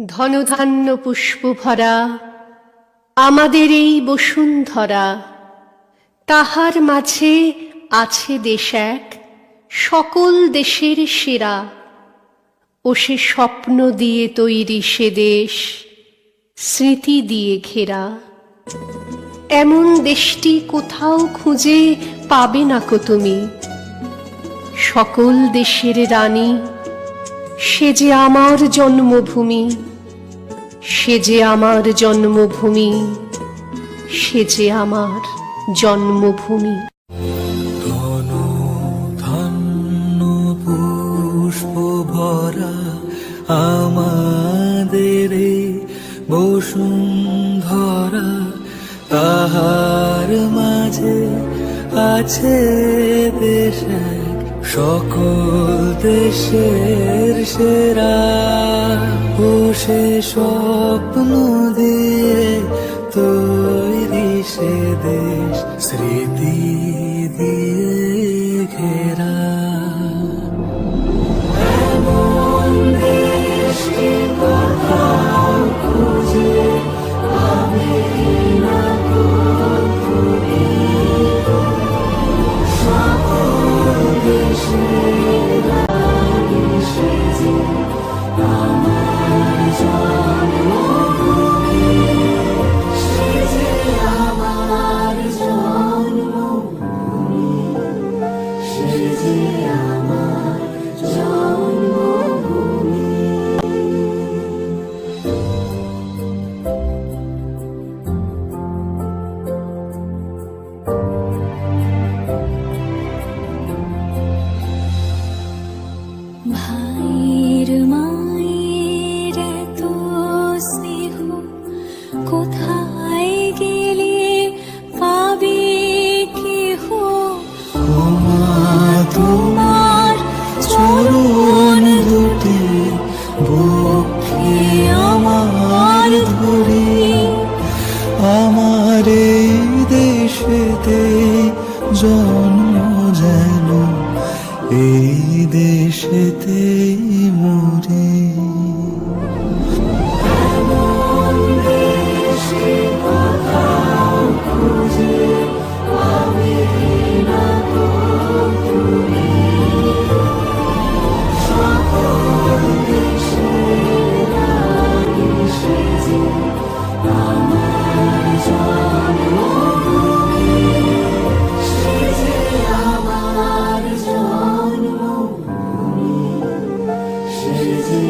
ধনধান্য পুষ্প ভরা আমাদের এই বসুন্ধরা, তাহার মাঝে আছে দেশ এক সকল দেশের সেরা। ও সে স্বপ্ন দিয়ে তৈরি সে দেশ, স্মৃতি দিয়ে ঘেরা। এমন দেশটি কোথাও খুঁজে পাবে না কো তুমি। সকল দেশের রানী, সে যে আমার জন্মভূমি, সে যে আমার জন্মভূমি, সে যে আমার জন্মভূমি। ধন ধন্য পুষ্প ভরা আমাদের বসুন্ধরা, তাহার মাঝে আছে দেশ এক সকল দেশের সেরা। ও সে স্বপ্ন দিয়ে তৈরি সে দেশ, স্মৃতি দিয়ে ঘেরা। এমন দেশকে কোথাও খুঁজে পাবে না কো তুমি। সকল দেশের রানী সে যে আমার জন্মভূমি, সে যে আমার জন্মভূমি, সে যে আমার জন্মভূমি। ভাইয়ের মায়ের এত স্নেহ কোথায় গেলে পাবে কেহ। ও মা, তোমার চরণ দুটি বক্ষে আমার ধরি, আমার এই দেশেতে জন্ম যেন এই দেশেতেই মরি। এমন দেশে কোথাও খুঁজে পাবে না কো তুমি। সকল দেশের রানী সে যে আমার জন্মভূমি, সে যে আমার জন্মভূমি, সে যে